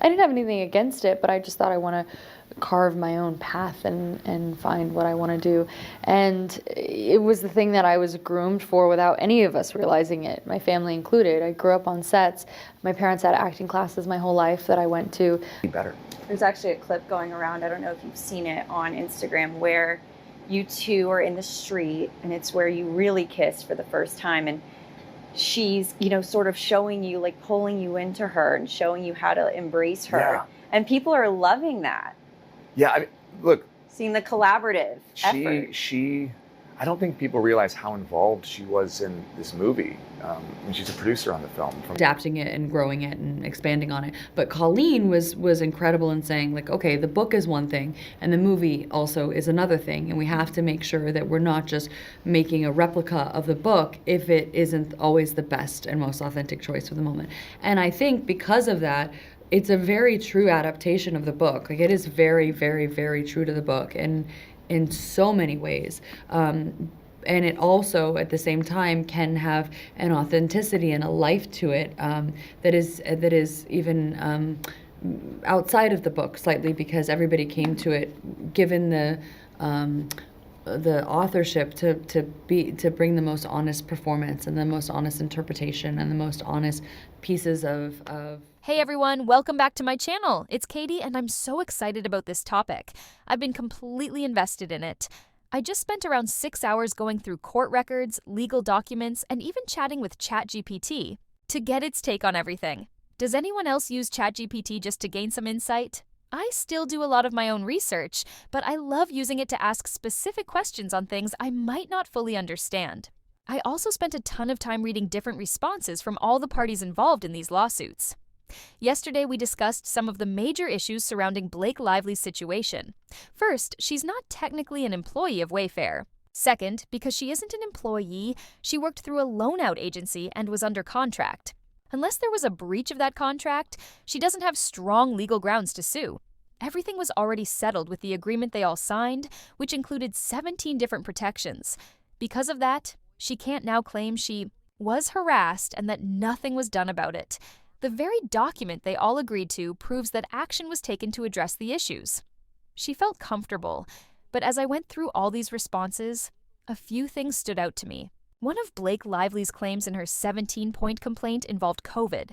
I didn't have anything against it, but I just thought I want to carve my own path and find what I want to do. And it was the thing that I was groomed for without any of us realizing it, my family included. I grew up on sets. My parents had acting classes my whole life that I went to. Better. There's actually a clip going around, I don't know if you've seen it on Instagram, where you two are in the street and it's where you really kiss for the first time, and she's, sort of showing you, like pulling you into her and showing you how to embrace her. Yeah. And people are loving that. Yeah, I mean, look, Seeing the collaborative effort. I don't think people realize how involved she was in this movie. And she's a producer on the film. Adapting it and growing it and expanding on it. But Colleen was incredible in saying, like, okay, the book is one thing and the movie also is another thing. And we have to make sure that we're not just making a replica of the book if it isn't always the best and most authentic choice for the moment. And I think because of that, it's a very true adaptation of the book. Like, it is very, very, very true to the book and in so many ways. And it also, at the same time, can have an authenticity and a life to it that is even outside of the book slightly, because everybody came to it given the authorship to bring the most honest performance and the most honest interpretation and the most honest pieces of. Hey everyone, welcome back to my channel. It's Katie and I'm so excited about this topic. I've been completely invested in it. I just spent around 6 hours going through court records, legal documents, and even chatting with ChatGPT to get its take on everything. Does anyone else use ChatGPT just to gain some insight? I still do a lot of my own research, but I love using it to ask specific questions on things I might not fully understand. I also spent a ton of time reading different responses from all the parties involved in these lawsuits. Yesterday, we discussed some of the major issues surrounding Blake Lively's situation. First, she's not technically an employee of Wayfair. Second, because she isn't an employee, she worked through a loan-out agency and was under contract. Unless there was a breach of that contract, she doesn't have strong legal grounds to sue. Everything was already settled with the agreement they all signed, which included 17 different protections. Because of that, she can't now claim she was harassed and that nothing was done about it. The very document they all agreed to proves that action was taken to address the issues. She felt comfortable, but as I went through all these responses, a few things stood out to me. One of Blake Lively's claims in her 17-point complaint involved COVID.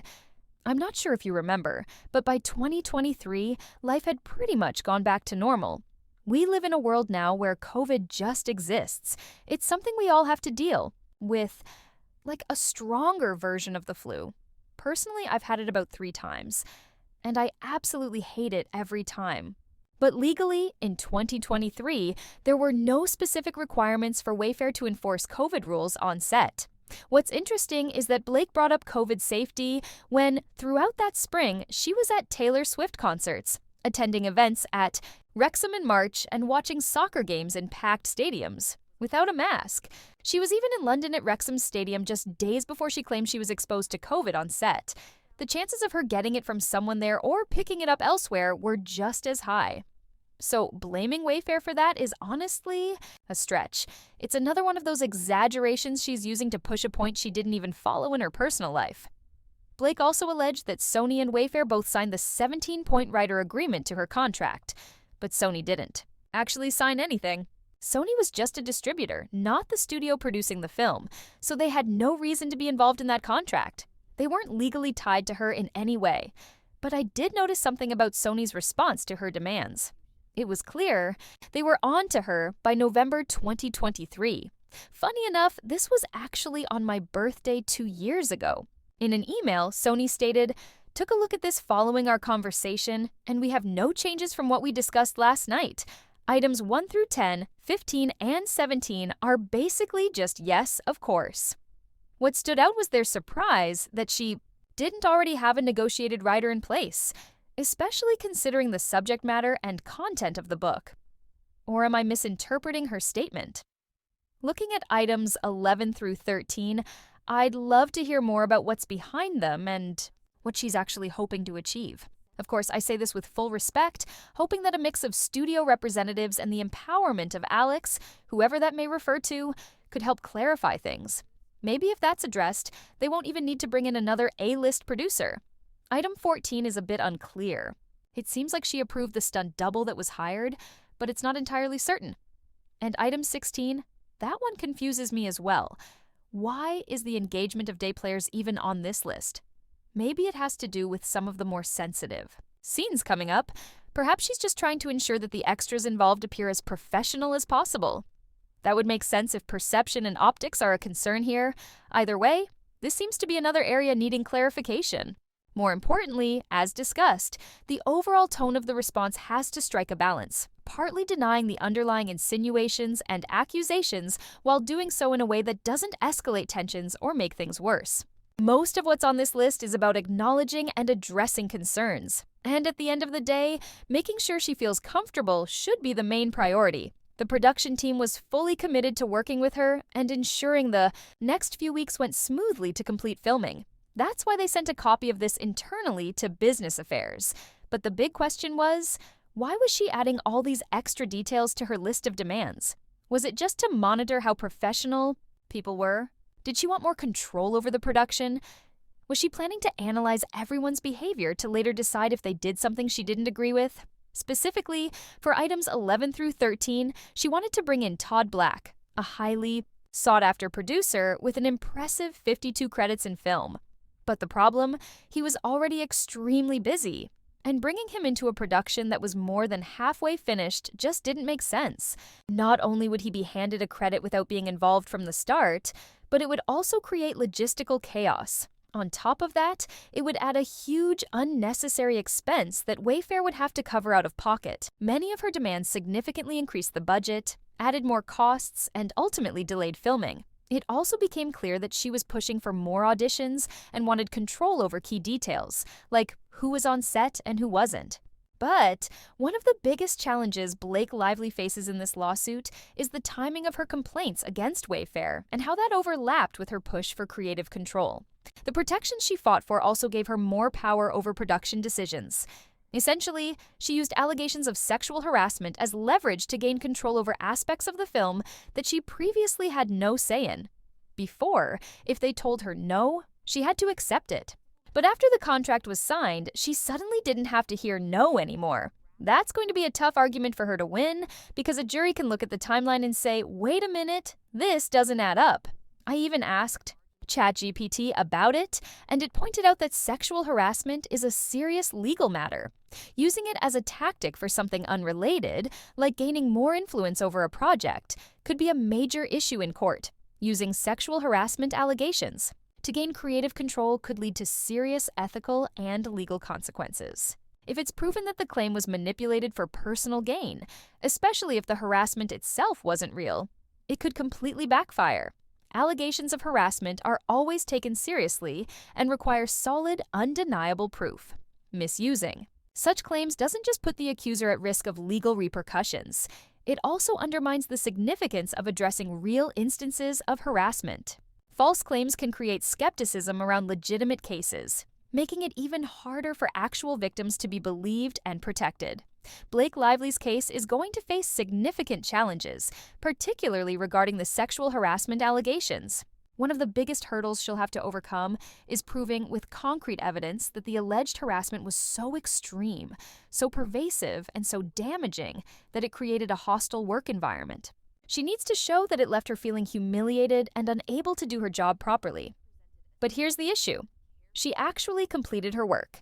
I'm not sure if you remember, but by 2023, life had pretty much gone back to normal. We live in a world now where COVID just exists. It's something we all have to deal with, like a stronger version of the flu. Personally, I've had it about 3 times, and I absolutely hate it every time. But legally, in 2023, there were no specific requirements for Wayfair to enforce COVID rules on set. What's interesting is that Blake brought up COVID safety when, throughout that spring, she was at Taylor Swift concerts, attending events at Wrexham in March, and watching soccer games in packed stadiums without a mask. She was even in London at Wrexham Stadium just days before she claimed she was exposed to COVID on set. The chances of her getting it from someone there or picking it up elsewhere were just as high. So blaming Wayfair for that is honestly a stretch. It's another one of those exaggerations she's using to push a point she didn't even follow in her personal life. Blake also alleged that Sony and Wayfair both signed the 17-point writer agreement to her contract, but Sony didn't actually sign anything. Sony was just a distributor, not the studio producing the film, so they had no reason to be involved in that contract. They weren't legally tied to her in any way. But I did notice something about Sony's response to her demands. It was clear they were on to her by November 2023. Funny enough, this was actually on my birthday 2 years ago. In an email, Sony stated, "Took a look at this following our conversation, and we have no changes from what we discussed last night. Items 1 through 10, 15, and 17 are basically just yes, of course." What stood out was their surprise that she didn't already have a negotiated rider in place, especially considering the subject matter and content of the book. Or am I misinterpreting her statement? Looking at items 11 through 13, I'd love to hear more about what's behind them and what she's actually hoping to achieve. Of course, I say this with full respect, hoping that a mix of studio representatives and the empowerment of Alex, whoever that may refer to, could help clarify things. Maybe if that's addressed, they won't even need to bring in another A-list producer. Item 14 is a bit unclear. It seems like she approved the stunt double that was hired, but it's not entirely certain. And item 16, that one confuses me as well. Why is the engagement of day players even on this list? Maybe it has to do with some of the more sensitive scenes coming up. Perhaps she's just trying to ensure that the extras involved appear as professional as possible. That would make sense if perception and optics are a concern here. Either way, this seems to be another area needing clarification. More importantly, as discussed, the overall tone of the response has to strike a balance, partly denying the underlying insinuations and accusations while doing so in a way that doesn't escalate tensions or make things worse. Most of what's on this list is about acknowledging and addressing concerns. And at the end of the day, making sure she feels comfortable should be the main priority. The production team was fully committed to working with her and ensuring the next few weeks went smoothly to complete filming. That's why they sent a copy of this internally to business affairs. But the big question was, why was she adding all these extra details to her list of demands? Was it just to monitor how professional people were? Did she want more control over the production? Was she planning to analyze everyone's behavior to later decide if they did something she didn't agree with? Specifically, for items 11 through 13, she wanted to bring in Todd Black, a highly sought-after producer with an impressive 52 credits in film. But the problem, he was already extremely busy, and bringing him into a production that was more than halfway finished just didn't make sense. Not only would he be handed a credit without being involved from the start, but it would also create logistical chaos. On top of that, it would add a huge, unnecessary expense that Wayfair would have to cover out of pocket. Many of her demands significantly increased the budget, added more costs, and ultimately delayed filming. It also became clear that she was pushing for more auditions and wanted control over key details, like who was on set and who wasn't. But one of the biggest challenges Blake Lively faces in this lawsuit is the timing of her complaints against Wayfair and how that overlapped with her push for creative control. The protections she fought for also gave her more power over production decisions. Essentially, she used allegations of sexual harassment as leverage to gain control over aspects of the film that she previously had no say in. Before, if they told her no, she had to accept it. But after the contract was signed, she suddenly didn't have to hear no anymore. That's going to be a tough argument for her to win, because a jury can look at the timeline and say, wait a minute, this doesn't add up. I even asked ChatGPT about it, and it pointed out that sexual harassment is a serious legal matter. Using it as a tactic for something unrelated, like gaining more influence over a project, could be a major issue in court. Using sexual harassment allegations to gain creative control could lead to serious ethical and legal consequences. If it's proven that the claim was manipulated for personal gain, especially if the harassment itself wasn't real, it could completely backfire. Allegations of harassment are always taken seriously and require solid, undeniable proof. Misusing such claims doesn't just put the accuser at risk of legal repercussions, it also undermines the significance of addressing real instances of harassment. False claims can create skepticism around legitimate cases, making it even harder for actual victims to be believed and protected. Blake Lively's case is going to face significant challenges, particularly regarding the sexual harassment allegations. One of the biggest hurdles she'll have to overcome is proving with concrete evidence that the alleged harassment was so extreme, so pervasive, and so damaging that it created a hostile work environment. She needs to show that it left her feeling humiliated and unable to do her job properly. But here's the issue. She actually completed her work.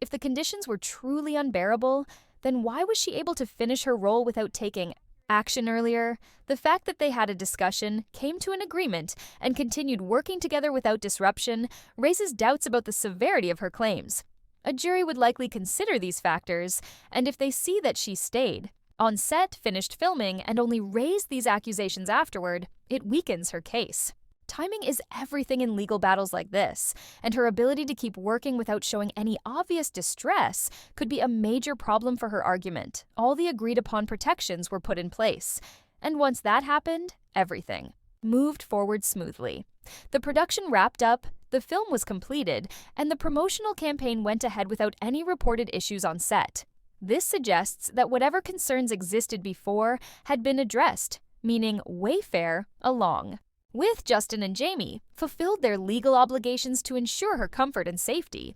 If the conditions were truly unbearable, then why was she able to finish her role without taking action earlier? The fact that they had a discussion, came to an agreement, and continued working together without disruption raises doubts about the severity of her claims. A jury would likely consider these factors, and if they see that she stayed on set, finished filming, and only raised these accusations afterward, it weakens her case. Timing is everything in legal battles like this, and her ability to keep working without showing any obvious distress could be a major problem for her argument. All the agreed-upon protections were put in place, and once that happened, everything moved forward smoothly. The production wrapped up, the film was completed, and the promotional campaign went ahead without any reported issues on set. This suggests that whatever concerns existed before had been addressed, meaning Wayfair, along with Justin and Jamie, fulfilled their legal obligations to ensure her comfort and safety.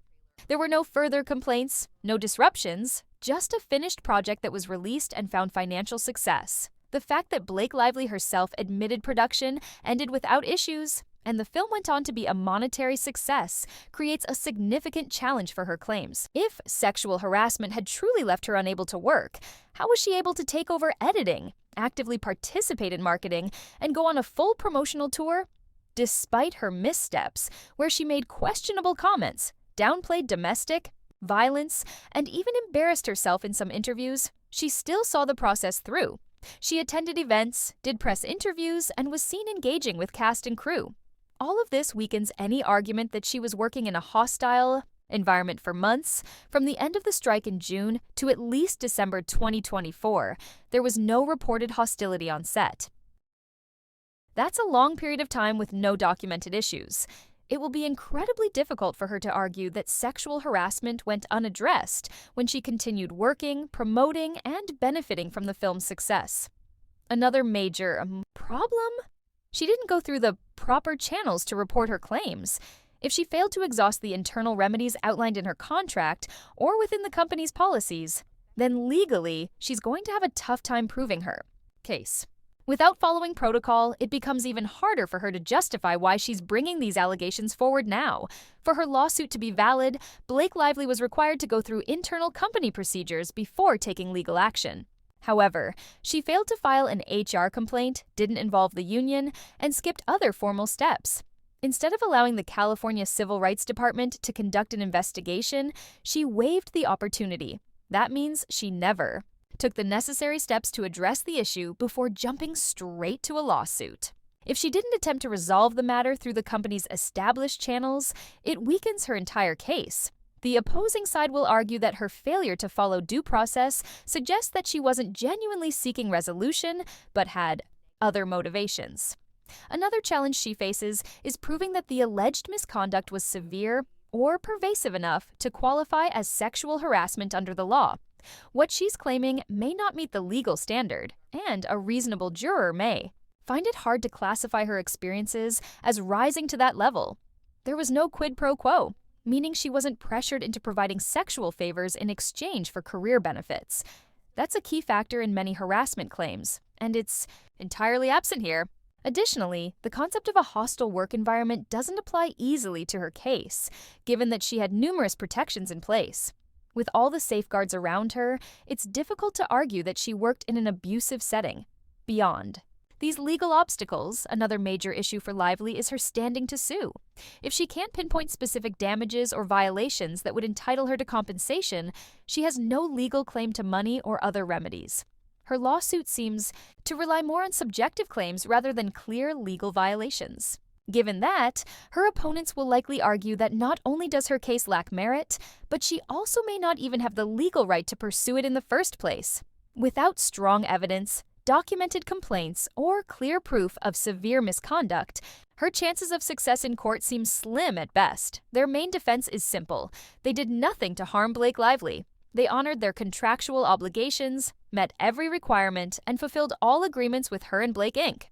There were no further complaints, no disruptions, just a finished project that was released and found financial success. The fact that Blake Lively herself admitted production ended without issues, and the film went on to be a monetary success, creates a significant challenge for her claims. If sexual harassment had truly left her unable to work, how was she able to take over editing, actively participate in marketing, and go on a full promotional tour? Despite her missteps, where she made questionable comments, downplayed domestic violence, and even embarrassed herself in some interviews, she still saw the process through. She attended events, did press interviews, and was seen engaging with cast and crew. All of this weakens any argument that she was working in a hostile environment for months. From the end of the strike in June to at least December 2024, there was no reported hostility on set. That's a long period of time with no documented issues. It will be incredibly difficult for her to argue that sexual harassment went unaddressed when she continued working, promoting, and benefiting from the film's success. Another major problem? She didn't go through the proper channels to report her claims. If she failed to exhaust the internal remedies outlined in her contract or within the company's policies, then legally, she's going to have a tough time proving her case. Without following protocol, it becomes even harder for her to justify why she's bringing these allegations forward now. For her lawsuit to be valid, Blake Lively was required to go through internal company procedures before taking legal action. However, she failed to file an HR complaint, didn't involve the union, and skipped other formal steps. Instead of allowing the California Civil Rights Department to conduct an investigation, she waived the opportunity. That means she never took the necessary steps to address the issue before jumping straight to a lawsuit. If she didn't attempt to resolve the matter through the company's established channels, it weakens her entire case. The opposing side will argue that her failure to follow due process suggests that she wasn't genuinely seeking resolution, but had other motivations. Another challenge she faces is proving that the alleged misconduct was severe or pervasive enough to qualify as sexual harassment under the law. What she's claiming may not meet the legal standard, and a reasonable juror may find it hard to classify her experiences as rising to that level. There was no quid pro quo, meaning she wasn't pressured into providing sexual favors in exchange for career benefits. That's a key factor in many harassment claims, and it's entirely absent here. Additionally, the concept of a hostile work environment doesn't apply easily to her case, given that she had numerous protections in place. With all the safeguards around her, it's difficult to argue that she worked in an abusive setting. Beyond these legal obstacles, another major issue for Lively is her standing to sue. If she can't pinpoint specific damages or violations that would entitle her to compensation, she has no legal claim to money or other remedies. Her lawsuit seems to rely more on subjective claims rather than clear legal violations. Given that, her opponents will likely argue that not only does her case lack merit, but she also may not even have the legal right to pursue it in the first place. Without strong evidence, documented complaints, or clear proof of severe misconduct, her chances of success in court seem slim at best. Their main defense is simple. They did nothing to harm Blake Lively. They honored their contractual obligations, met every requirement, and fulfilled all agreements with her and Blake Inc.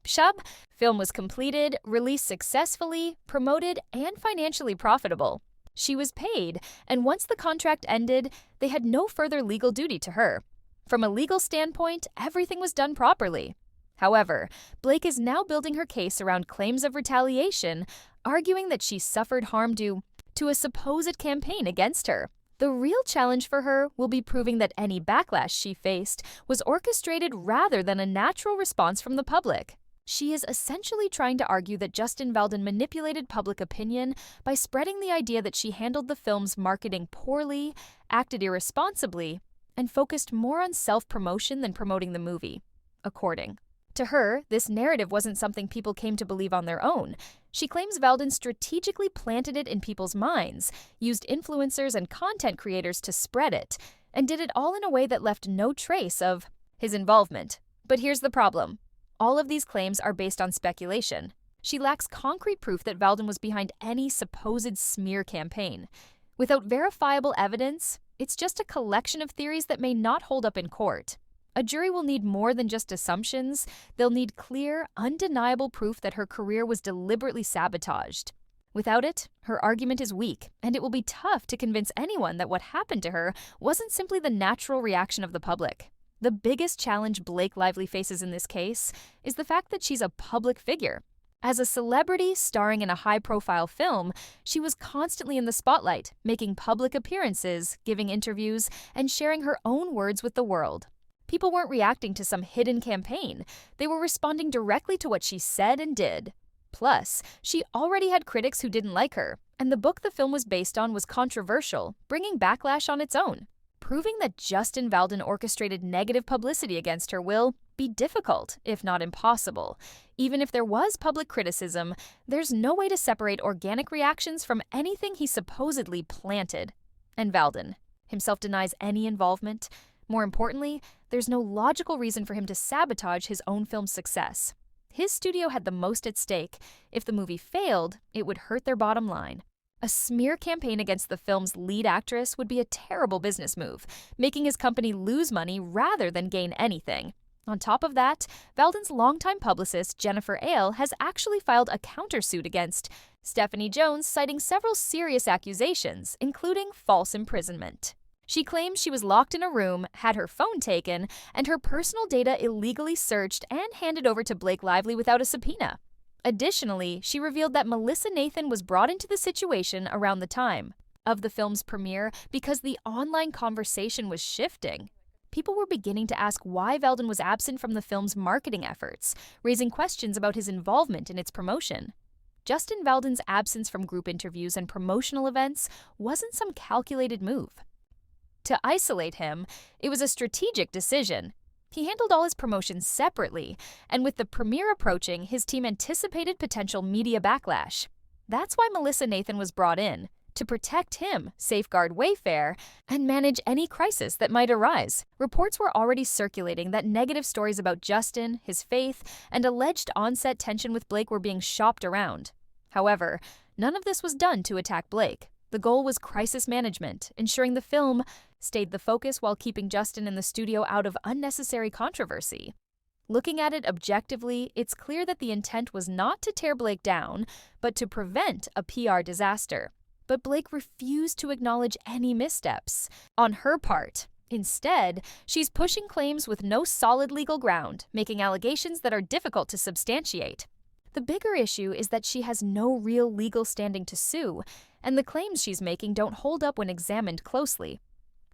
Shub, film was completed, released successfully, promoted, and financially profitable. She was paid, and once the contract ended, they had no further legal duty to her. From a legal standpoint, everything was done properly. However, Blake is now building her case around claims of retaliation, arguing that she suffered harm due to a supposed campaign against her. The real challenge for her will be proving that any backlash she faced was orchestrated rather than a natural response from the public. She is essentially trying to argue that Justin Baldoni manipulated public opinion by spreading the idea that she handled the film's marketing poorly, acted irresponsibly, and focused more on self-promotion than promoting the movie. According to her, this narrative wasn't something people came to believe on their own. She claims Baldoni strategically planted it in people's minds, used influencers and content creators to spread it, and did it all in a way that left no trace of his involvement. But here's the problem. All of these claims are based on speculation. She lacks concrete proof that Baldoni was behind any supposed smear campaign. Without verifiable evidence, it's just a collection of theories that may not hold up in court. A jury will need more than just assumptions. They'll need clear, undeniable proof that her career was deliberately sabotaged. Without it, her argument is weak, and it will be tough to convince anyone that what happened to her wasn't simply the natural reaction of the public. The biggest challenge Blake Lively faces in this case is the fact that she's a public figure. As a celebrity starring in a high-profile film, she was constantly in the spotlight, making public appearances, giving interviews, and sharing her own words with the world. People weren't reacting to some hidden campaign. They were responding directly to what she said and did. Plus, she already had critics who didn't like her, and the book the film was based on was controversial, bringing backlash on its own. Proving that Justin Baldoni orchestrated negative publicity against her will be difficult, if not impossible. Even if there was public criticism, there's no way to separate organic reactions from anything he supposedly planted. And Baldoni himself denies any involvement. More importantly, there's no logical reason for him to sabotage his own film's success. His studio had the most at stake. If the movie failed, it would hurt their bottom line. A smear campaign against the film's lead actress would be a terrible business move, making his company lose money rather than gain anything. On top of that, Baldoni's longtime publicist, Jennifer Ale, has actually filed a countersuit against Stephanie Jones, citing several serious accusations, including false imprisonment. She claims she was locked in a room, had her phone taken, and her personal data illegally searched and handed over to Blake Lively without a subpoena. Additionally, she revealed that Melissa Nathan was brought into the situation around the time of the film's premiere because the online conversation was shifting. People were beginning to ask why Baldoni was absent from the film's marketing efforts, raising questions about his involvement in its promotion. Justin Baldoni's absence from group interviews and promotional events wasn't some calculated move. To isolate him, it was a strategic decision. He handled all his promotions separately, and with the premiere approaching, his team anticipated potential media backlash. That's why Melissa Nathan was brought in, to protect him, safeguard Wayfair, and manage any crisis that might arise. Reports were already circulating that negative stories about Justin, his faith, and alleged on-set tension with Blake were being shopped around. However, none of this was done to attack Blake. The goal was crisis management, ensuring the film stayed the focus while keeping Justin in the studio out of unnecessary controversy. Looking at it objectively, it's clear that the intent was not to tear Blake down, but to prevent a PR disaster. But Blake refused to acknowledge any missteps on her part. Instead, she's pushing claims with no solid legal ground, making allegations that are difficult to substantiate. The bigger issue is that she has no real legal standing to sue, and the claims she's making don't hold up when examined closely.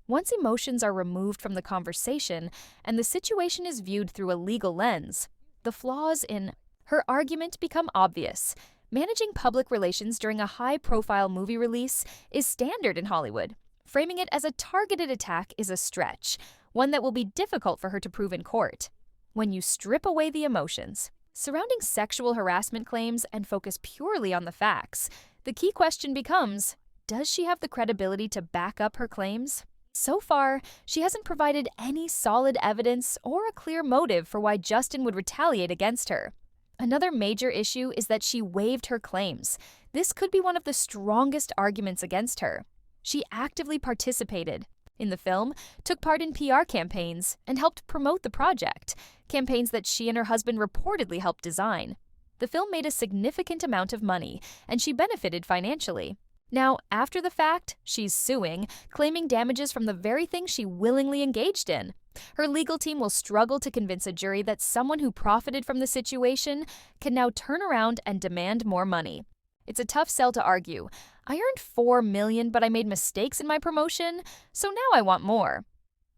Once emotions are removed from the conversation and the situation is viewed through a legal lens, the flaws in her argument become obvious. Managing public relations during a high-profile movie release is standard in Hollywood. Framing it as a targeted attack is a stretch, one that will be difficult for her to prove in court. When you strip away the emotions surrounding sexual harassment claims and focus purely on the facts, the key question becomes, does she have the credibility to back up her claims? So far, she hasn't provided any solid evidence or a clear motive for why Justin would retaliate against her. Another major issue is that she waived her claims. This could be one of the strongest arguments against her. She actively participated in the film, took part in PR campaigns, and helped promote the project, campaigns that she and her husband reportedly helped design. The film made a significant amount of money, and she benefited financially. Now, after the fact, she's suing, claiming damages from the very thing she willingly engaged in. Her legal team will struggle to convince a jury that someone who profited from the situation can now turn around and demand more money. It's a tough sell to argue. I earned $4 million, but I made mistakes in my promotion, so now I want more.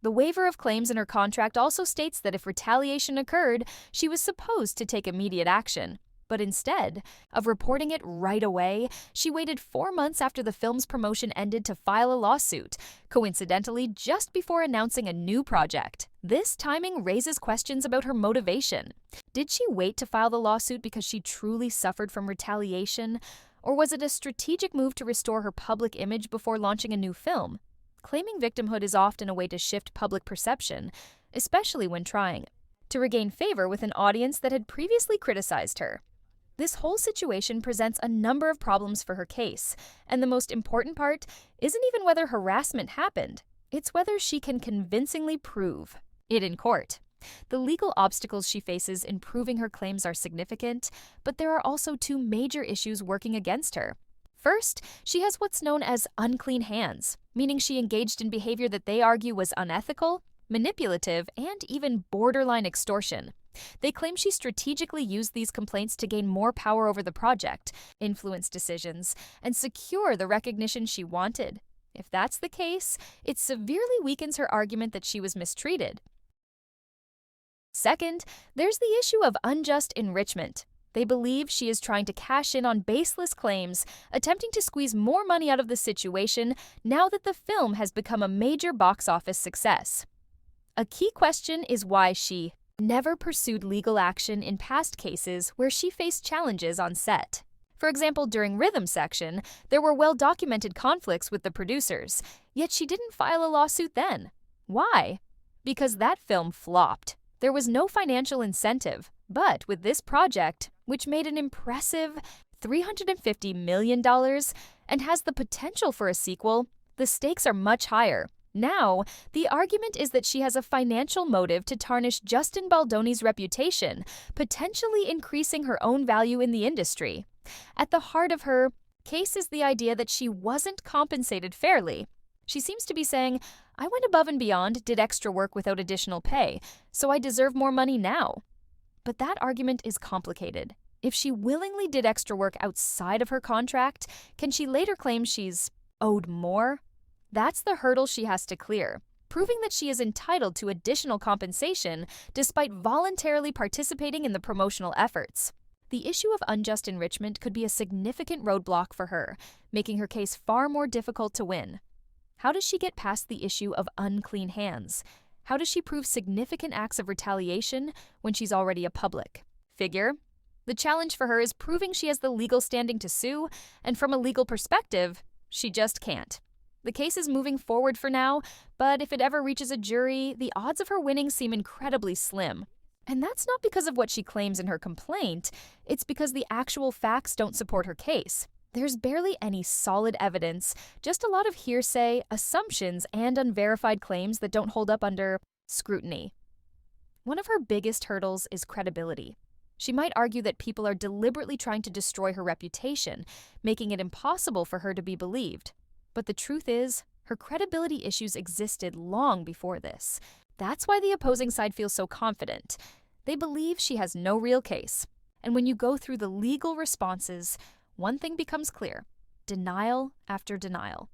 The waiver of claims in her contract also states that if retaliation occurred, she was supposed to take immediate action. But instead of reporting it right away, she waited 4 months after the film's promotion ended to file a lawsuit, coincidentally just before announcing a new project. This timing raises questions about her motivation. Did she wait to file the lawsuit because she truly suffered from retaliation? Or was it a strategic move to restore her public image before launching a new film? Claiming victimhood is often a way to shift public perception, especially when trying to regain favor with an audience that had previously criticized her. This whole situation presents a number of problems for her case, and the most important part isn't even whether harassment happened, it's whether she can convincingly prove it in court. The legal obstacles she faces in proving her claims are significant, but there are also two major issues working against her. First, she has what's known as unclean hands, meaning she engaged in behavior that they argue was unethical, manipulative, and even borderline extortion. They claim she strategically used these complaints to gain more power over the project, influence decisions, and secure the recognition she wanted. If that's the case, it severely weakens her argument that she was mistreated. Second, there's the issue of unjust enrichment. They believe she is trying to cash in on baseless claims, attempting to squeeze more money out of the situation now that the film has become a major box office success. A key question is why she never pursued legal action in past cases where she faced challenges on set. For example, during Rhythm Section, there were well-documented conflicts with the producers, yet she didn't file a lawsuit then. Why? Because that film flopped. There was no financial incentive, but with this project, which made an impressive $350 million and has the potential for a sequel, the stakes are much higher. Now, the argument is that she has a financial motive to tarnish Justin Baldoni's reputation, potentially increasing her own value in the industry. At the heart of her case is the idea that she wasn't compensated fairly. She seems to be saying, I went above and beyond, did extra work without additional pay, so I deserve more money now. But that argument is complicated. If she willingly did extra work outside of her contract, can she later claim she's owed more? That's the hurdle she has to clear, proving that she is entitled to additional compensation despite voluntarily participating in the promotional efforts. The issue of unjust enrichment could be a significant roadblock for her, making her case far more difficult to win. How does she get past the issue of unclean hands? How does she prove significant acts of retaliation when she's already a public figure? The challenge for her is proving she has the legal standing to sue, and from a legal perspective, she just can't. The case is moving forward for now, but if it ever reaches a jury, the odds of her winning seem incredibly slim. And that's not because of what she claims in her complaint, it's because the actual facts don't support her case. There's barely any solid evidence, just a lot of hearsay, assumptions, and unverified claims that don't hold up under scrutiny. One of her biggest hurdles is credibility. She might argue that people are deliberately trying to destroy her reputation, making it impossible for her to be believed. But the truth is, her credibility issues existed long before this. That's why the opposing side feels so confident. They believe she has no real case. And when you go through the legal responses, one thing becomes clear: denial after denial.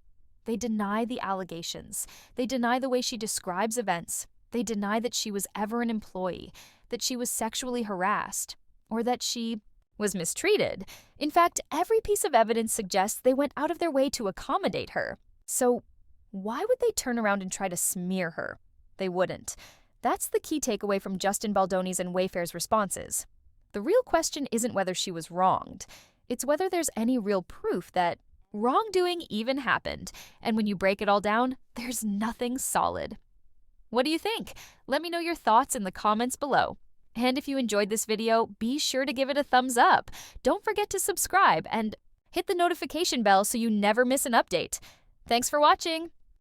They deny the allegations. They deny the way she describes events. They deny that she was ever an employee, that she was sexually harassed, or that she was mistreated. In fact, every piece of evidence suggests they went out of their way to accommodate her. So why would they turn around and try to smear her? They wouldn't. That's the key takeaway from Justin Baldoni's and Wayfair's responses. The real question isn't whether she was wronged. It's whether there's any real proof that wrongdoing even happened. And when you break it all down, there's nothing solid. What do you think? Let me know your thoughts in the comments below. And if you enjoyed this video, be sure to give it a thumbs up. Don't forget to subscribe and hit the notification bell so you never miss an update. Thanks for watching.